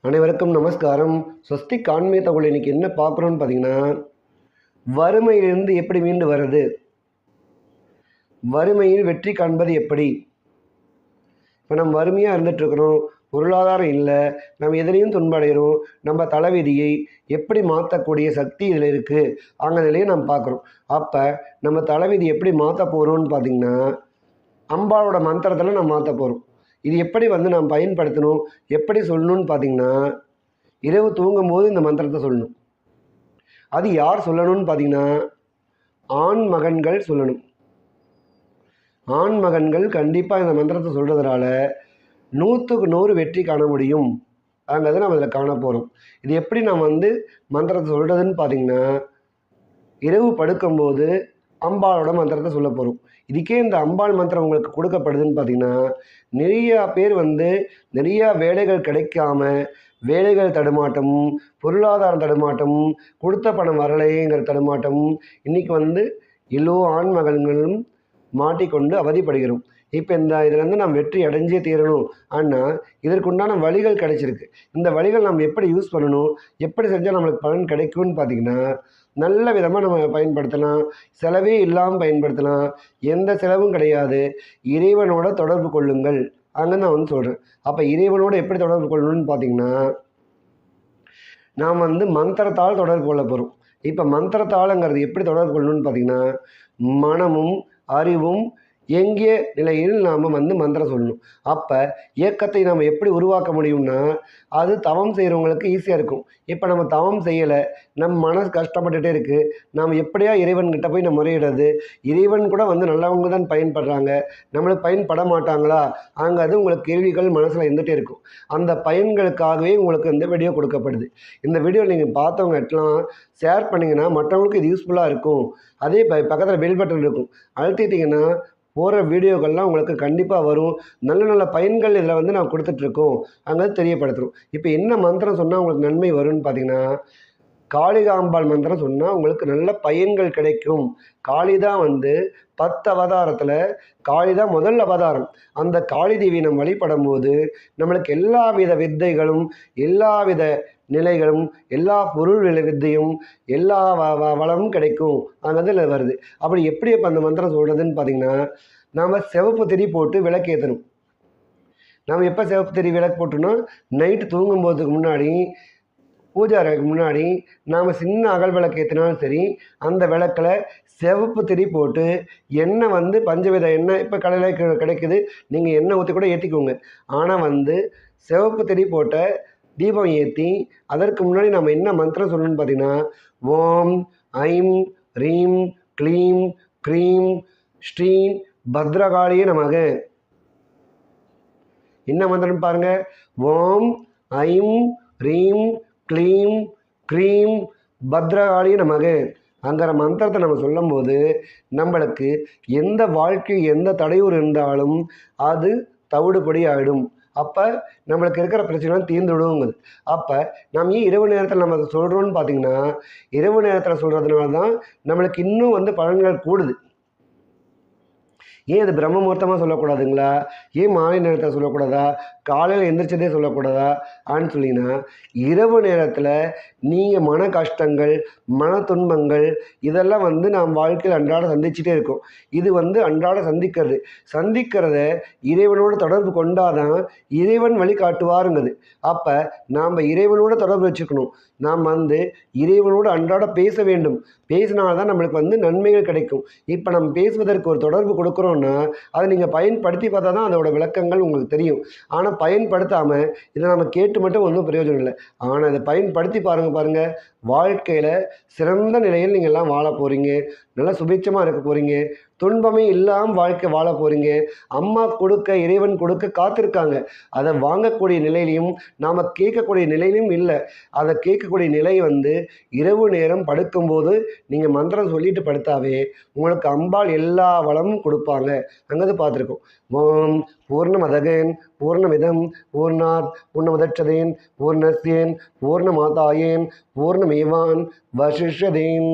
அனைவருக்கும் நமஸ்காரம். ஸ்வஸ்திக் ஆன்மீக தகவல் இன்னைக்கு என்ன பார்க்குறோன்னு பார்த்தீங்கன்னா, வறுமையிலிருந்து எப்படி மீண்டு வர்றது, வறுமையில் வெற்றி காண்பது எப்படி. இப்போ நம்ம வறுமையாக இருந்துகிட்ருக்குறோம், பொருளாதாரம் இல்லை, நம்ம எதுலேயும் துன்படைகிறோம். நம்ம தலைவிதியை எப்படி மாற்றக்கூடிய சக்தி இதில் இருக்குது, அங்கே நிலையை நம்ம பார்க்குறோம். அப்போ நம்ம தலைவிதி எப்படி மாற்ற போகிறோம்னு பார்த்திங்கன்னா, அம்பாளோட மந்திரத்தில் நம்ம மாற்ற போகிறோம். இது எப்படி நாம் பயன்படுத்தணும், எப்படி சொல்லணும்னு பார்த்தீங்கன்னா, இரவு தூங்கும்போது இந்த மந்திரத்தை சொல்லணும். அது யார் சொல்லணும்னு பார்த்தீங்கன்னா, ஆண் மகன்கள் சொல்லணும். ஆண் மகன்கள் கண்டிப்பாக இந்த மந்திரத்தை சொல்கிறதுனால 100க்கு 100 வெற்றி காண முடியும். அங்கே நம்ம இதில் காண போகிறோம். இது எப்படி நம்ம மந்திரத்தை சொல்கிறதுன்னு பார்த்தீங்கன்னா, இரவு படுக்கும்போது அம்பாளோட மந்திரத்தை சொல்ல போகிறோம். இதுக்கே இந்த அம்பாள் மந்திரம் உங்களுக்கு கொடுக்கப்படுதுன்னு பார்த்தீங்கன்னா, நிறையா பேர் நிறையா வேலைகள் கிடைக்காம, வேலைகள் தடுமாட்டம், பொருளாதாரம் தடுமாட்டம், கொடுத்த பணம் வரலைங்கிற தடுமாட்டம், இன்றைக்கி எல்லோ ஆண் மகன்களும் மாட்டிக்கொண்டு அவதிப்படுகிறோம். இப்போ இதிலேருந்து நாம் வெற்றி அடைஞ்சே தீரணும். ஆனால் இதற்குண்டான வழிகள் கிடைச்சிருக்கு. இந்த வழிகள் நம்ம எப்படி யூஸ் பண்ணணும், எப்படி செஞ்சால் நம்மளுக்கு பலன் கிடைக்கும்னு பார்த்திங்கன்னா, நல்ல விதமாக நம்ம பயன்படுத்தலாம். செலவே இல்லாமல் பயன்படுத்தலாம். எந்த செலவும் கிடையாது. இறைவனோட தொடர்பு கொள்ளுங்கள். அங்கே நான் சொல்கிறேன். அப்போ இறைவனோடு எப்படி தொடர்பு கொள்ளணும்னு பார்த்திங்கன்னா, நாம் மந்திரத்தால் தொடர்பு கொள்ள போகிறோம். இப்போ மந்திரத்தாளுங்கிறது எப்படி தொடர்பு கொள்ளணும்னு பார்த்திங்கன்னா, மனமும் அறிவும் எங்கிய நிலையில் நாம் மந்திரம் சொல்லணும். அப்போ இயக்கத்தை நாம் எப்படி உருவாக்க முடியும்னா, அது தவம் செய்கிறவங்களுக்கு ஈஸியாக இருக்கும். இப்போ நம்ம தவம் செய்யலை, நம்ம மனசு கஷ்டப்பட்டுகிட்டே இருக்குது, நாம் எப்படியா இறைவன்கிட்ட போய் நம்ம முறையிடுறது. இறைவன் கூட நல்லவங்க தான் பயன்படுறாங்க, நம்மளுக்கு பயன்பட மாட்டாங்களா, அங்கே அது உங்களுக்கு கேள்விகள் மனசில் இருந்துகிட்டே இருக்கும். அந்த பயன்களுக்காகவே உங்களுக்கு இந்த வீடியோ கொடுக்கப்படுது. இந்த வீடியோ நீங்கள் பார்த்தவங்க எல்லாம் ஷேர் பண்ணிங்கன்னா மற்றவங்களுக்கு இது யூஸ்ஃபுல்லாக இருக்கும். அதே பக்கத்தில் பெல் பட்டன் இருக்கும், அழுத்திட்டிங்கன்னா போகிற வீடியோக்கள்லாம் உங்களுக்கு கண்டிப்பாக வரும். நல்ல நல்ல பயன்கள் இதில் நான் கொடுத்துட்ருக்கோம், அங்கே தெரியப்படுத்துகிறோம். இப்போ என்ன மந்திரம் சொன்னால் உங்களுக்கு நன்மை வரும்னு பார்த்தீங்கன்னா, காளிகாம்பாள் மந்திரம் சொன்னால் உங்களுக்கு நல்ல பயன்கள் கிடைக்கும். காளி தான் 10 அவதாரத்தில் காளி தான் முதல் அவதாரம். அந்த காளி தேவி நம்ம வழிபடும் போது நம்மளுக்கு எல்லா வித வித்தைகளும், எல்லா வித நிலைகளும், எல்லா பொருள் வித்தையும், எல்லா வளமும் கிடைக்கும். அங்கே வருது. அப்படி எப்படி இப்போ அந்த மந்திரம் சொல்கிறதுன்னு பார்த்தீங்கன்னா, நாம் சிவப்பு திரி போட்டு விளக்கேற்றணும். நாம் எப்போ சிவப்பு திரி விளக்கு போட்டோன்னா, நைட்டு தூங்கும்போதுக்கு முன்னாடி, பூஜை அறைக்கு முன்னாடி நாம் சின்ன அகல் விளக்கு ஏற்றினாலும் சரி, அந்த விளக்கில் சிவப்பு திரி போட்டு எண்ணெய் பஞ்சவித எண்ணெய் இப்போ கடையில் கிடைக்குது, நீங்கள் எண்ணெய் ஊற்றி கூட ஏற்றிக்கோங்க. ஆனால் சிவப்பு திரி போட்ட தீபம் ஏற்றி அதற்கு முன்னாடி நம்ம என்ன மந்திரம் சொல்லணும்னு பார்த்தீங்கன்னா, ஓம் ஐம் ரீம் க்ளீம் க்ரீம் ஸ்ரீம் பத்ரகாளியே நமக. என்ன மந்திரம்னு பாருங்கள், ஓம் ஐம் ரீம் க்ளீம் க்ரீம் பத்ரகாளியே நமக. அங்கிற மந்திரத்தை நம்ம சொல்லும்போது நம்மளுக்கு எந்த வாழ்க்கை எந்த தடையூர் இருந்தாலும் அது தவிடுபடி ஆகிடும். அப்போ நம்மளுக்கு இருக்கிற பிரச்சனைலாம் தீர்ந்துவிடுங்கிறது. அப்போ நம்ம ஏன் இரவு நேரத்தில் நம்ம அதை சொல்கிறோன்னு பார்த்திங்கன்னா, இரவு நேரத்தில் சொல்கிறதுனால தான் நம்மளுக்கு இன்னும் பலன்கள் கூடுது. ஏன் அது பிரம்ம முகூர்த்தமாக சொல்லக்கூடாதுங்களா, ஏன் மாலை நேரத்தில் சொல்லக்கூடாதா, காலையில் எந்திரிச்சதே சொல்லக்கூடாதா ஆன்னு சொல்லிங்கன்னா, இரவு நேரத்தில் நீங்கள் மன கஷ்டங்கள், மன துன்பங்கள் இதெல்லாம் நாம் வாழ்க்கையில் அன்றாட சந்திச்சுட்டே இருக்கோம். இது அன்றாட சந்திக்கிறத இறைவனோடு தொடர்பு கொண்டாதான் இறைவன் வழி காட்டுவாருங்குது. அப்போ நாம் இறைவனோட தொடர்பு வச்சுக்கணும். நாம் இறைவனோடு அன்றாட பேச வேண்டும். பேசினால்தான் நம்மளுக்கு நன்மைகள் கிடைக்கும். இப்போ நம்ம பேசுவதற்கு ஒரு தொடர்பு கொடுக்குறோன்னா, அதை நீங்கள் பயன்படுத்தி பார்த்தா தான் அதோட விளக்கங்கள் உங்களுக்கு தெரியும். ஆனால் பயன்படுத்தாமல் இதை நம்ம கேட்டு மட்டும் ஒன்றும் பிரயோஜனம் இல்லை. ஆனால் இதை பயன்படுத்தி பாருங்கள், வாழ்க்கையில் சிறந்த நிலையில் நீங்கள் எல்லாம் வாழ போகிறீங்க. நல்லா சுபிட்சமாக இருக்க போகிறீங்க. துன்பமே இல்லாமல் வாழ்க்கை வாழ போகிறீங்க. அம்மா கொடுக்க, இறைவன் கொடுக்க காத்திருக்காங்க. அதை வாங்கக்கூடிய நிலையிலையும் நாம் கேட்கக்கூடிய நிலையிலும் இல்லை. அதை கேட்கக்கூடிய நிலை இரவு நேரம் படுக்கும்போது நீங்கள் மந்திரம் சொல்லிட்டு படுத்தாவே உங்களுக்கு அம்பாள் எல்லா வளமும் கொடுப்பாங்க. அங்கே பார்த்துருக்கோம். ஓம் பூர்ணமதகன் பூர்ணமிதம் பூர்ணாத் பூர்ணமுதட்சதேன் பூர்ணஸ்யேன் பூர்ணமாதாயேன் பூர்ணமேவான் வசிஷ்யதேன்.